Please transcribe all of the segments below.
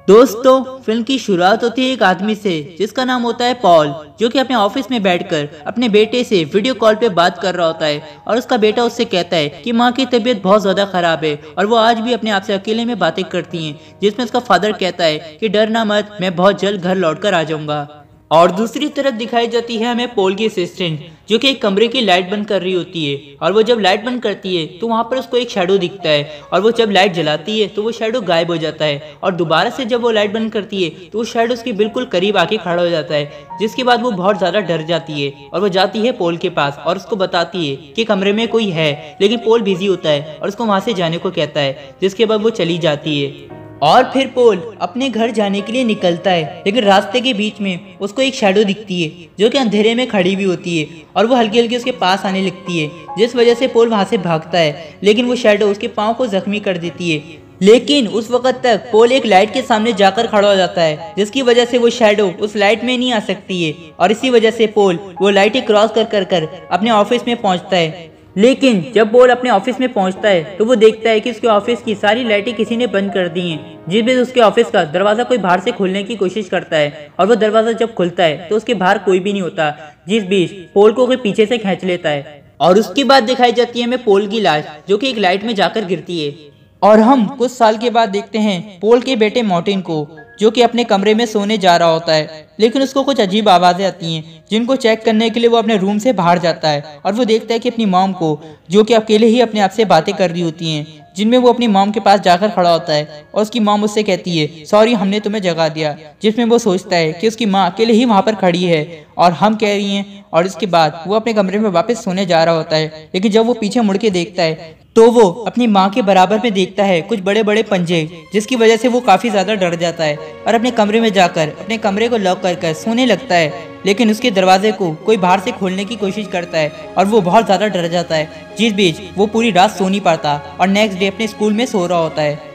दोस्तों, फिल्म की शुरुआत होती है एक आदमी से जिसका नाम होता है पॉल, जो कि अपने ऑफिस में बैठकर अपने बेटे से वीडियो कॉल पे बात कर रहा होता है। और उसका बेटा उससे कहता है कि माँ की तबीयत बहुत ज्यादा खराब है और वो आज भी अपने आप से अकेले में बातें करती हैं, जिसमें उसका फादर कहता है कि डरना मत, मैं बहुत जल्द घर लौट कर आ जाऊंगा। और दूसरी तरफ दिखाई जाती है हमें पोल की असिस्टेंट, जो कि एक कमरे की लाइट बंद कर रही होती है। और वो जब लाइट बंद करती है तो वहाँ पर उसको एक शैडो दिखता है, और वो जब लाइट जलाती है तो वो शैडो गायब हो जाता है। और दोबारा से जब वो लाइट बंद करती है तो वो शैडो उसके बिल्कुल करीब आके खड़ा हो जाता है, जिसके बाद वो बहुत ज्यादा डर जाती है और वो जाती है पोल के पास और उसको बताती है कि कमरे में कोई है। लेकिन पोल बिजी होता है और उसको वहाँ से जाने को कहता है, जिसके बाद वो चली जाती है। और फिर पोल अपने घर जाने के लिए निकलता है, लेकिन रास्ते के बीच में उसको एक शैडो दिखती है जो कि अंधेरे में खड़ी भी होती है, और वो हल्की हल्की उसके पास आने लगती है, जिस वजह से पोल वहां से भागता है। लेकिन वो शैडो उसके पाँव को जख्मी कर देती है। लेकिन उस वक्त तक पोल एक लाइट के सामने जाकर खड़ा हो जाता है, जिसकी वजह से वो शैडो उस लाइट में नहीं आ सकती है, और इसी वजह से पोल वो लाइट क्रॉस कर अपने ऑफिस में पहुंचता है। लेकिन जब पोल अपने ऑफिस में पहुंचता है तो वो देखता है कि उसके ऑफिस की सारी लाइटें किसी ने बंद कर दी हैं, जिस बीच उसके ऑफिस का दरवाजा कोई बाहर से खोलने की कोशिश करता है, और वो दरवाजा जब खुलता है तो उसके बाहर कोई भी नहीं होता, जिस बीच पोल को कोई पीछे से खींच लेता है। और उसके बाद दिखाई जाती है हमें पोल की लाश, जो कि एक लाइट में जाकर गिरती है। और हम कुछ साल के बाद देखते हैं पोल के बेटे मार्टिन को, जो कि अपने कमरे में सोने जा रहा होता है। लेकिन उसको कुछ अजीब आवाजें आती हैं, जिनको चेक करने के लिए वो अपने रूम से बाहर जाता है, और वो देखता है कि अपनी मॉम को, जो कि अकेले ही अपने आप से बातें कर रही होती हैं, जिनमें वो अपनी मॉम के पास जाकर खड़ा होता है, और उसकी मॉम उससे कहती है सॉरी हमने तुम्हें जगा दिया, जिसमें वो सोचता है कि उसकी माँ अकेले ही वहाँ पर खड़ी है और हम कह रही हैं। और इसके बाद वो अपने कमरे में वापस सोने जा रहा होता है, लेकिन जब वो पीछे मुड़ के देखता है तो वो अपनी माँ के बराबर में देखता है कुछ बड़े बड़े पंजे, जिसकी वजह से वो काफी ज्यादा डर जाता है और अपने कमरे में जाकर अपने कमरे को लॉक कर सोने लगता है। लेकिन उसके दरवाजे को कोई बाहर से खोलने की कोशिश करता है और वो बहुत ज्यादा डर जाता है, जिस बीच वो पूरी रात सो नहीं पाता और नेक्स्ट डे अपने स्कूल में सो रहा होता है।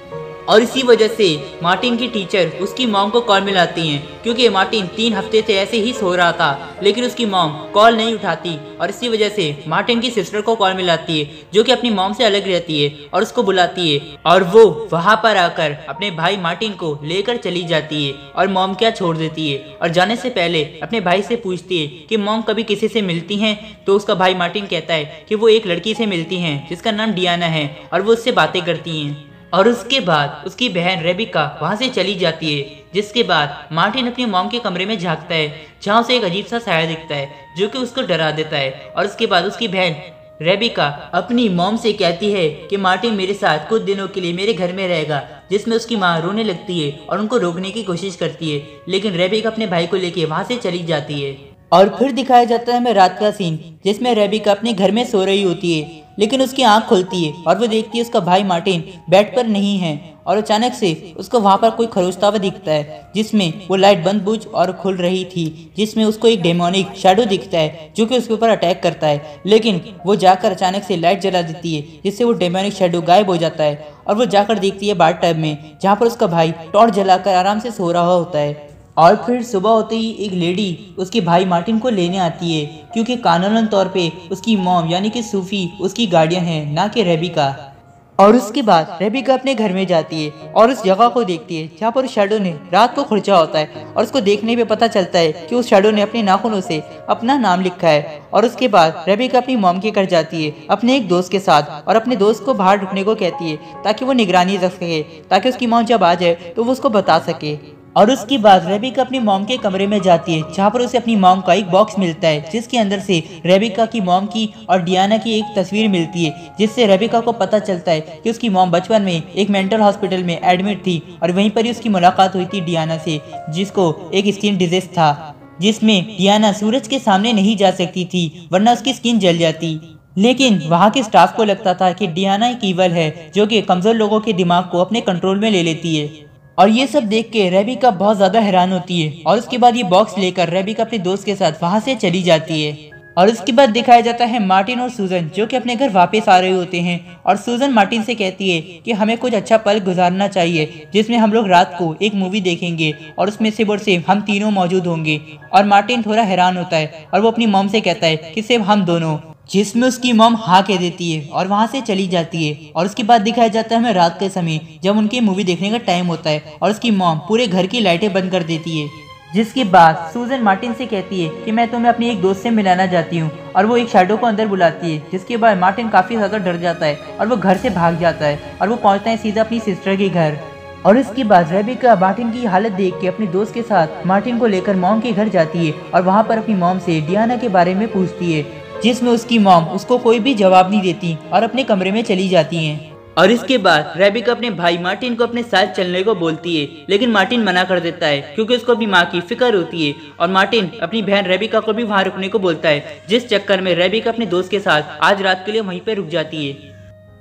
और इसी वजह से मार्टिन की टीचर उसकी मॉम को कॉल मिलाती हैं, क्योंकि मार्टिन 3 हफ्ते से ऐसे ही सो रहा था, लेकिन उसकी मॉम कॉल नहीं उठाती। और इसी वजह से मार्टिन की सिस्टर को कॉल मिलाती है, जो कि अपनी मॉम से अलग रहती है, और उसको बुलाती है, और वो वहाँ पर आकर अपने भाई मार्टिन को लेकर चली जाती है और मॉम क्या छोड़ देती है। और जाने से पहले अपने भाई से पूछती है कि मॉम कभी किसी से मिलती हैं, तो उसका भाई मार्टिन कहता है कि वो एक लड़की से मिलती हैं जिसका नाम डियाना है, और वो उससे बातें करती हैं। और उसके बाद उसकी बहन रेबिका वहाँ से चली जाती है, जिसके बाद मार्टिन अपनी मॉम के कमरे में झांकता है, जहाँ उसे एक अजीब सा साया दिखता है, जो कि उसको डरा देता है। और उसके बाद उसकी बहन रेबिका अपनी मॉम से कहती है कि मार्टिन मेरे साथ कुछ दिनों के लिए मेरे घर में रहेगा, जिसमें उसकी माँ रोने लगती है और उनको रोकने की कोशिश करती है, लेकिन रेबिका अपने भाई को लेके वहाँ से चली जाती है। और फिर दिखाया जाता है हमें रात का सीन, जिसमें रेबिका अपने घर में सो रही होती है, लेकिन उसकी आंख खुलती है और वो देखती है उसका भाई मार्टिन बेड पर नहीं है, और अचानक से उसको वहाँ पर कोई खरोचता हुआ दिखता है, जिसमें वो लाइट बंद बुझ और खुल रही थी, जिसमें उसको एक डेमोनिक शैडो दिखता है जो कि उसके ऊपर अटैक करता है। लेकिन वो जाकर अचानक से लाइट जला देती है, जिससे वो डेमोनिक शैडो गायब हो जाता है, और वो जाकर देखती है बाथ टब में, जहाँ पर उसका भाई टॉर्च जलाकर आराम से सो रहा होता है। और फिर सुबह होते ही एक लेडी उसके भाई मार्टिन को लेने आती है, क्योंकि कानूनन तौर पे उसकी मॉम यानी कि सूफी उसकी गार्डियन है, ना कि रेबिका। और उसके बाद रेबिका अपने घर में जाती है और उस जगह को देखती है जहाँ पर उस शैडो ने रात को खुर्चा होता है, और उसको देखने पे पता चलता है कि उस शैडो ने अपने नाखूनों से अपना नाम लिखा है। और उसके बाद रेबिका अपनी मॉम के घर जाती है अपने एक दोस्त के साथ, और अपने दोस्त को बाहर रुकने को कहती है ताकि वो निगरानी रख सके, ताकि उसकी मॉम जब आ जाए तो वो उसको बता सके। और उसके बाद रेबिका अपनी मॉम के कमरे में जाती है, जहाँ पर उसे अपनी मॉम का एक बॉक्स मिलता है, जिसके अंदर से रेबिका की मॉम की और डियाना की एक तस्वीर मिलती है, जिससे रेबिका को पता चलता है कि उसकी मॉम बचपन में एक मेंटल हॉस्पिटल में एडमिट थी, और वहीं पर ही उसकी मुलाकात हुई थी डियाना से, जिसको एक स्किन डिजीज था, जिसमें डियाना सूरज के सामने नहीं जा सकती थी वरना उसकी स्किन जल जाती। लेकिन वहाँ के स्टाफ को लगता था कि डियाना एक ईवल है, जो कि कमजोर लोगों के दिमाग को अपने कंट्रोल में ले लेती है। और ये सब देख के रेबिका बहुत ज्यादा हैरान होती है, और उसके बाद ये बॉक्स लेकर रेबिका अपने दोस्त के साथ वहाँ से चली जाती है। और उसके बाद दिखाया जाता है मार्टिन और सूजन, जो कि अपने घर वापस आ रहे होते हैं, और सूजन मार्टिन से कहती है कि हमें कुछ अच्छा पल गुजारना चाहिए, जिसमें हम लोग रात को एक मूवी देखेंगे और उसमें सिर्फ और सिर्फ हम तीनों मौजूद होंगे। और मार्टिन थोड़ा हैरान होता है और वो अपनी मॉम से कहता है कि सिर्फ हम दोनों। जिसमें उसकी मॉम हाँ कह देती है और वहाँ से चली जाती है। और उसके बाद दिखाया जाता है हमें रात के समय जब उनकी मूवी देखने का टाइम होता है और उसकी मॉम पूरे घर की लाइटें बंद कर देती है। जिसके बाद सूजन मार्टिन से कहती है कि मैं तुम्हें अपनी एक दोस्त से मिलाना चाहती हूँ और वो एक शैडो को अंदर बुलाती है। जिसके बाद मार्टिन काफ़ी ज़्यादा डर जाता है और वो घर से भाग जाता है और वो पहुँचता है सीधा अपनी सिस्टर के घर। और इसके बाद रेबिका मार्टिन की हालत देख के अपनी दोस्त के साथ मार्टिन को लेकर मॉम के घर जाती है और वहाँ पर अपनी मॉम से डियाना के बारे में पूछती है, जिसमें उसकी मॉम उसको कोई भी जवाब नहीं देती और अपने कमरे में चली जाती हैं। और इसके बाद रेबिका अपने भाई मार्टिन को अपने साथ चलने को बोलती है, लेकिन मार्टिन मना कर देता है क्योंकि उसको अपनी माँ की फिक्र होती है। और मार्टिन अपनी बहन रेबिका को भी वहाँ रुकने को बोलता है, जिस चक्कर में रेबिका अपने दोस्त के साथ आज रात के लिए वहीं पर रुक जाती है।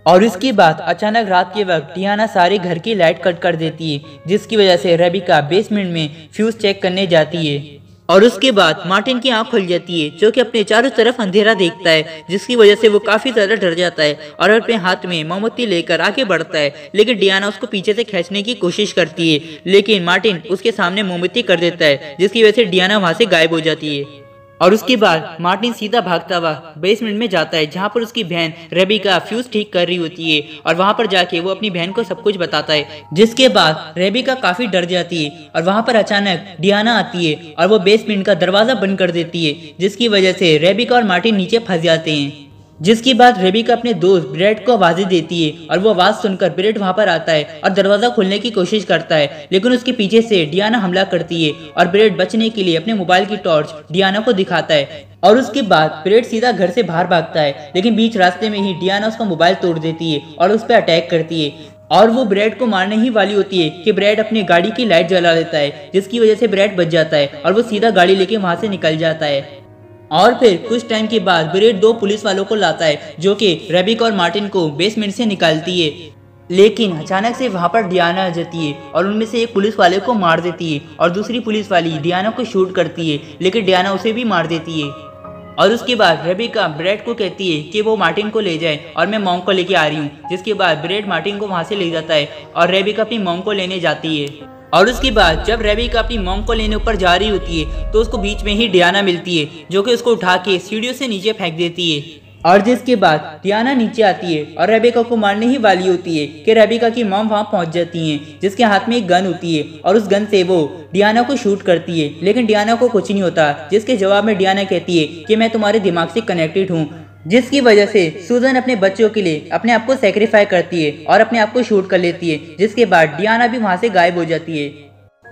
और इसके बाद अचानक रात के वक्त डियाना सारे घर की लाइट कट कर देती है, जिसकी वजह से रेबिका बेसमेंट में फ्यूज चेक करने जाती है। और उसके बाद मार्टिन की आंख खुल जाती है जो कि अपने चारों तरफ अंधेरा देखता है, जिसकी वजह से वो काफी ज्यादा डर जाता है और अपने हाथ में मोमबत्ती लेकर आगे बढ़ता है। लेकिन डियाना उसको पीछे से खींचने की कोशिश करती है, लेकिन मार्टिन उसके सामने मोमबत्ती कर देता है, जिसकी वजह से डियाना वहां से गायब हो जाती है। और उसके बाद मार्टिन सीधा भागता हुआ बेसमेंट में जाता है जहाँ पर उसकी बहन रेबिका फ्यूज ठीक कर रही होती है और वहाँ पर जाके वो अपनी बहन को सब कुछ बताता है। जिसके बाद रेबिका काफी डर जाती है और वहाँ पर अचानक डियाना आती है और वो बेसमेंट का दरवाजा बंद कर देती है, जिसकी वजह से रेबिका और मार्टिन नीचे फंस जाते हैं। जिसके बाद रेबिका अपने दोस्त ब्रेड को आवाज़ें देती है और वो आवाज़ सुनकर ब्रेड वहां पर आता है और दरवाज़ा खोलने की कोशिश करता है, लेकिन उसके पीछे से डियाना हमला करती है और ब्रेड बचने के लिए अपने मोबाइल की टॉर्च डियाना को दिखाता है। और उसके बाद ब्रेड सीधा घर से बाहर भागता है, लेकिन बीच रास्ते में ही डियाना उसका मोबाइल तोड़ देती है और उस पर अटैक करती है। और वो ब्रेड को मारने ही वाली होती है कि ब्रेड अपनी गाड़ी की लाइट जला लेता है, जिसकी वजह से ब्रेड बच जाता है और वो सीधा गाड़ी लेके वहां से निकल जाता है। और फिर कुछ टाइम के बाद ब्रेड दो पुलिस वालों को लाता है जो कि रेबिका और मार्टिन को बेसमेंट से निकालती है, लेकिन अचानक से वहां पर डियाना आ जाती है और उनमें से एक पुलिस वाले को मार देती है और दूसरी पुलिस वाली डियाना को शूट करती है, लेकिन डियाना उसे भी मार देती है। और उसके बाद रेबिका ब्रेड को कहती है कि वो मार्टिन को ले जाए और मैं मॉम को लेके आ रही हूँ। जिसके बाद ब्रेड मार्टिन को वहां से ले जाता है और रेबिका अपनी मॉम को लेने जाती है। और उसके बाद जब रेबिका अपनी मॉम को लेने ऊपर जा रही होती है तो उसको बीच में ही डियाना मिलती है, जो कि उसको उठा के सीढ़ियों से नीचे फेंक देती है। और जिसके बाद डियाना नीचे आती है और रेबिका को मारने ही वाली होती है कि रेबिका की मॉम वहां पहुंच जाती हैं, जिसके हाथ में एक गन होती है और उस गन से वो डियाना को शूट करती है, लेकिन डियाना को कुछ नहीं होता। जिसके जवाब में डियाना कहती है कि मैं तुम्हारे दिमाग से कनेक्टेड हूँ, जिसकी वजह से सूजन अपने बच्चों के लिए अपने आप को सेक्रीफाई करती है और अपने आप को शूट कर लेती है। जिसके बाद डियाना भी वहां से गायब हो जाती है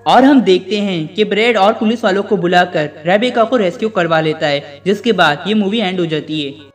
और हम देखते हैं कि ब्रेड और पुलिस वालों को बुलाकर रेबिका को रेस्क्यू करवा लेता है। जिसके बाद ये मूवी एंड हो जाती है।